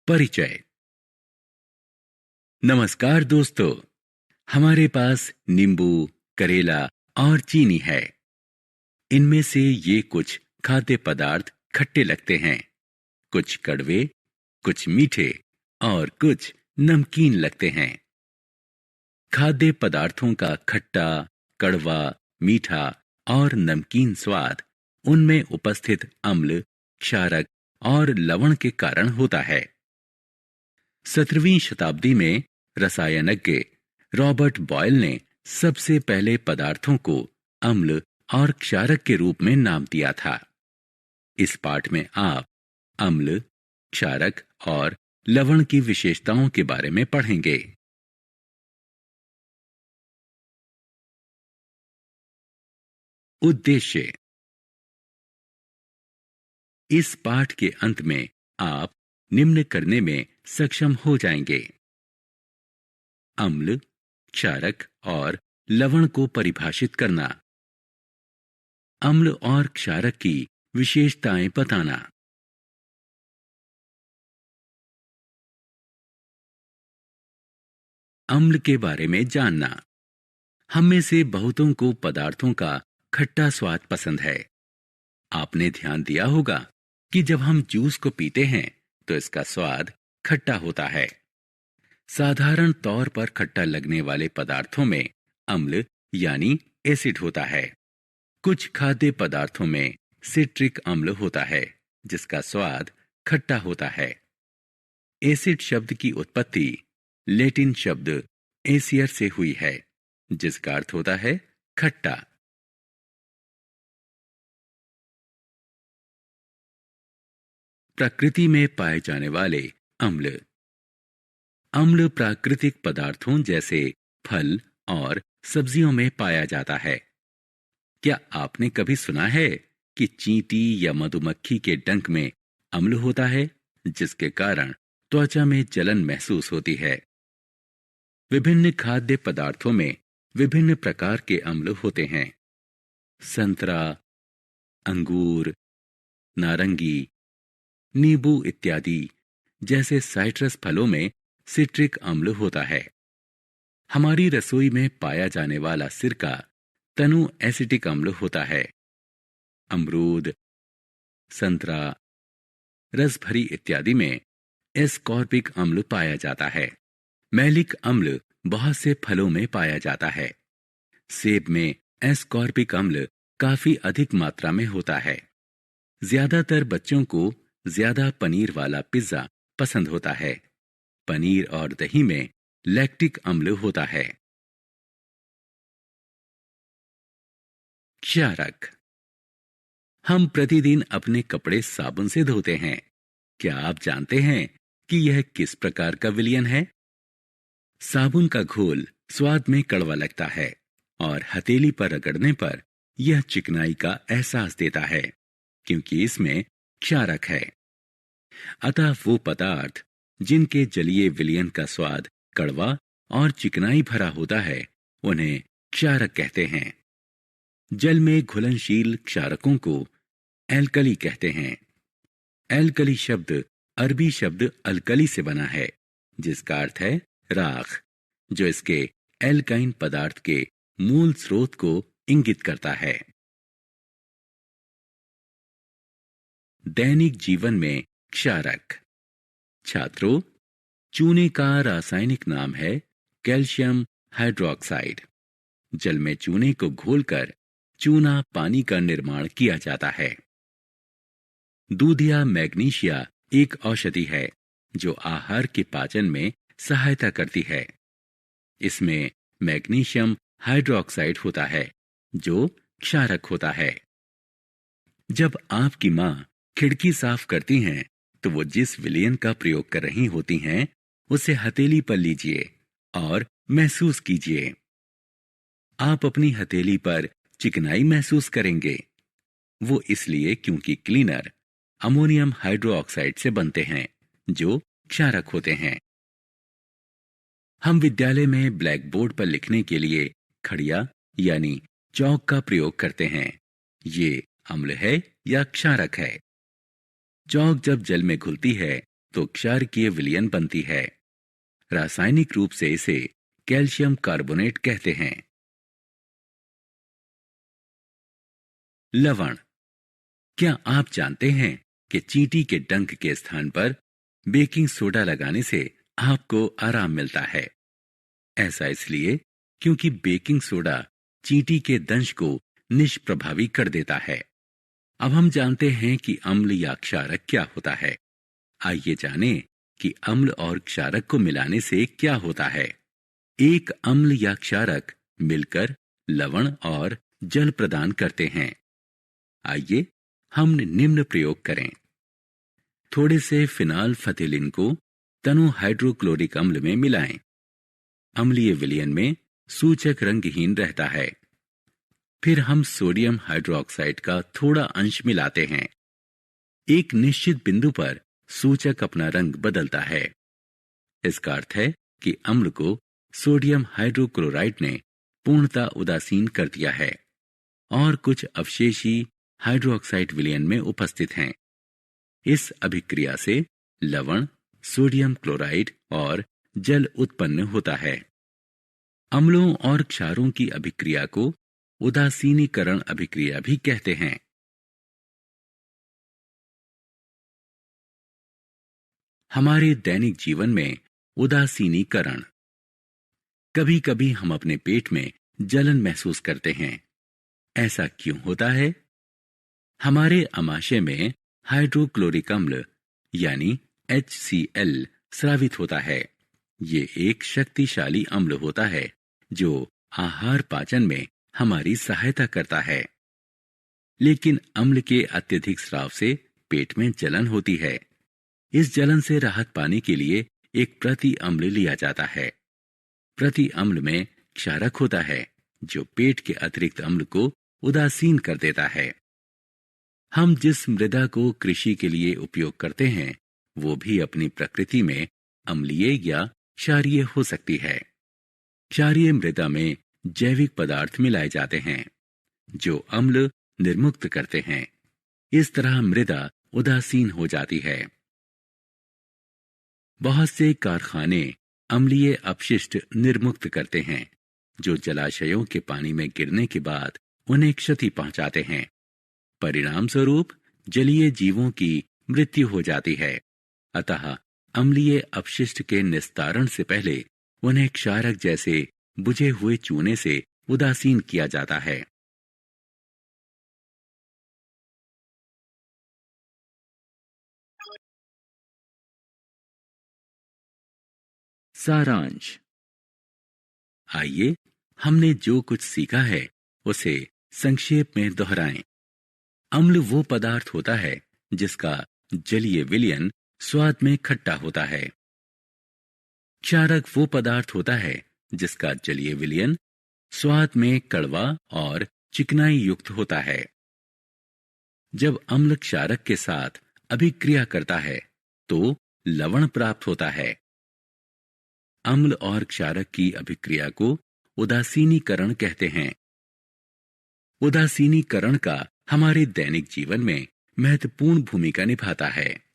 परिचय। नमस्कार दोस्तों, हमारे पास नींबू, करेला और चीनी है। इनमें से ये कुछ खाद्य पदार्थ खट्टे लगते हैं, कुछ कड़वे, कुछ मीठे और कुछ नमकीन लगते हैं। खाद्य पदार्थों का खट्टा, कड़वा, मीठा और नमकीन स्वाद उनमें उपस्थित अम्ल, क्षारक और लवण के कारण होता है। 17वीं शताब्दी में रसायनज्ञ रॉबर्ट बॉयल ने सबसे पहले पदार्थों को अम्ल और क्षारक के रूप में नाम दिया था। इस पाठ में आप अम्ल, क्षारक और लवण की विशेषताओं के बारे में पढ़ेंगे। उद्देश्य। इस पाठ के अंत में आप निम्न करने में सक्षम हो जाएंगे: अम्ल, क्षारक और लवण को परिभाषित करना, अम्ल और क्षारक की विशेषताएं बताना, अम्ल के बारे में जानना। हम में से बहुतों को पदार्थों का खट्टा स्वाद पसंद है। आपने ध्यान दिया होगा कि जब हम जूस को पीते हैं तो इसका स्वाद खट्टा होता है। साधारण तौर पर खट्टा लगने वाले पदार्थों में अम्ल यानी एसिड होता है। कुछ खाद्य पदार्थों में सिट्रिक अम्ल होता है जिसका स्वाद खट्टा होता है। एसिड शब्द की उत्पत्ति लैटिन शब्द एसियर से हुई है जिसका अर्थ होता है खट्टा। प्रकृति में पाए जाने वाले अम्ल। अम्ल प्राकृतिक पदार्थों जैसे फल और सब्जियों में पाया जाता है। क्या आपने कभी सुना है कि चींटी या मधुमक्खी के डंक में अम्ल होता है जिसके कारण त्वचा में जलन महसूस होती है? विभिन्न खाद्य पदार्थों में विभिन्न प्रकार के अम्ल होते हैं। संतरा, अंगूर, नारंगी, नींबू इत्यादि जैसे साइट्रस फलों में सिट्रिक अम्ल होता है। हमारी रसोई में पाया जाने वाला सिरका तनु एसिटिक अम्ल होता है। अमरूद, संतरा, रसभरी इत्यादि में एस्कॉर्बिक अम्ल पाया जाता है। मैलिक अम्ल बहुत से फलों में पाया जाता है। सेब में एस्कॉर्बिक अम्ल काफी अधिक मात्रा में होता है। ज्यादातर बच्चों को ज्यादा पनीर वाला पिज्जा पसंद होता है। पनीर और दही में लैक्टिक अम्ल होता है। क्षारक। हम प्रतिदिन अपने कपड़े साबुन से धोते हैं। क्या आप जानते हैं कि यह किस प्रकार का विलयन है? साबुन का घोल स्वाद में कड़वा लगता है और हथेली पर रगड़ने पर यह चिकनाई का एहसास देता है क्योंकि इसमें क्षारक है। अतः वो पदार्थ जिनके जलीय विलयन का स्वाद कड़वा और चिकनाई भरा होता है उन्हें क्षारक कहते हैं। जल में घुलनशील क्षारकों को एल्कली कहते हैं। एल्कली शब्द अरबी शब्द अल्कली से बना है जिसका अर्थ है राख, जो इसके एल्काइन पदार्थ के मूल स्रोत को इंगित करता है। दैनिक जीवन में क्षारक। छात्रों, चूने का रासायनिक नाम है कैल्शियम हाइड्रोक्साइड। जल में चूने को घोलकर चूना पानी का निर्माण किया जाता है। दूधिया मैग्नीशिया एक औषधि है जो आहार के पाचन में सहायता करती है। इसमें मैग्नीशियम हाइड्रोक्साइड होता है जो क्षारक होता है। जब आपकी मां खिड़की साफ करती हैं तो वो जिस विलयन का प्रयोग कर रही होती हैं उसे हथेली पर लीजिए और महसूस कीजिए। आप अपनी हथेली पर चिकनाई महसूस करेंगे। वो इसलिए क्योंकि क्लीनर अमोनियम हाइड्रोक्साइड से बनते हैं जो क्षारक होते हैं। हम विद्यालय में ब्लैक बोर्ड पर लिखने के लिए खड़िया यानी चौक का प्रयोग करते हैं। ये अम्ल है या क्षारक है? चौक जब जल में घुलती है तो क्षारकीय विलयन बनती है। रासायनिक रूप से इसे कैल्शियम कार्बोनेट कहते हैं। लवण। क्या आप जानते हैं कि चींटी के डंक के स्थान पर बेकिंग सोडा लगाने से आपको आराम मिलता है? ऐसा इसलिए क्योंकि बेकिंग सोडा चींटी के दंश को निष्प्रभावी कर देता है। अब हम जानते हैं कि अम्ल या क्षारक क्या होता है। आइए जानें कि अम्ल और क्षारक को मिलाने से क्या होता है। एक अम्ल या क्षारक मिलकर लवण और जल प्रदान करते हैं। आइए हम निम्न प्रयोग करें। थोड़े से फिनाल फथिलिन को तनु हाइड्रोक्लोरिक अम्ल में मिलाएं। अम्लीय विलयन में सूचक रंगहीन रहता है। फिर हम सोडियम हाइड्रोक्साइड का थोड़ा अंश मिलाते हैं। एक निश्चित बिंदु पर सूचक अपना रंग बदलता है। इसका अर्थ है कि अम्ल को सोडियम हाइड्रोक्लोराइड ने पूर्णतः उदासीन कर दिया है और कुछ अवशेषी हाइड्रोक्साइड विलयन में उपस्थित हैं। इस अभिक्रिया से लवण, सोडियम क्लोराइड और जल उत्पन्न होता है। अम्लों और क्षारों की अभिक्रिया को उदासीनीकरण अभिक्रिया भी कहते हैं। हमारे दैनिक जीवन में उदासीनीकरण। कभी कभी हम अपने पेट में जलन महसूस करते हैं। ऐसा क्यों होता है? हमारे आमाशय में हाइड्रोक्लोरिक अम्ल यानी HCl स्रावित होता है। ये एक शक्तिशाली अम्ल होता है जो आहार पाचन में हमारी सहायता करता है। लेकिन अम्ल के अत्यधिक स्राव से पेट में जलन होती है। इस जलन से राहत पाने के लिए एक प्रति अम्ल लिया जाता है। प्रति अम्ल में क्षारक होता है जो पेट के अतिरिक्त अम्ल को उदासीन कर देता है। हम जिस मृदा को कृषि के लिए उपयोग करते हैं वो भी अपनी प्रकृति में अम्लीय या क्षारीय हो सकती है। क्षारीय मृदा में जैविक पदार्थ मिलाए जाते हैं जो अम्ल निर्मुक्त करते हैं। इस तरह मृदा उदासीन हो जाती है। बहुत से कारखाने अम्लीय अपशिष्ट निर्मुक्त करते हैं जो जलाशयों के पानी में गिरने के बाद उन्हें क्षति पहुंचाते हैं। परिणाम स्वरूप जलीय जीवों की मृत्यु हो जाती है। अतः अम्लीय अपशिष्ट के निस्तारण से पहले उन्हें क्षारक जैसे बुझे हुए चूने से उदासीन किया जाता है। सारांश। आइए हमने जो कुछ सीखा है उसे संक्षेप में दोहराएं। अम्ल वो पदार्थ होता है जिसका जलीय विलयन स्वाद में खट्टा होता है। क्षारक वो पदार्थ होता है जिसका जलीय विलयन स्वाद में कड़वा और चिकनाई युक्त होता है। जब अम्ल क्षारक के साथ अभिक्रिया करता है तो लवण प्राप्त होता है। अम्ल और क्षारक की अभिक्रिया को उदासीनीकरण कहते हैं। उदासीनीकरण का हमारे दैनिक जीवन में महत्वपूर्ण भूमिका निभाता है।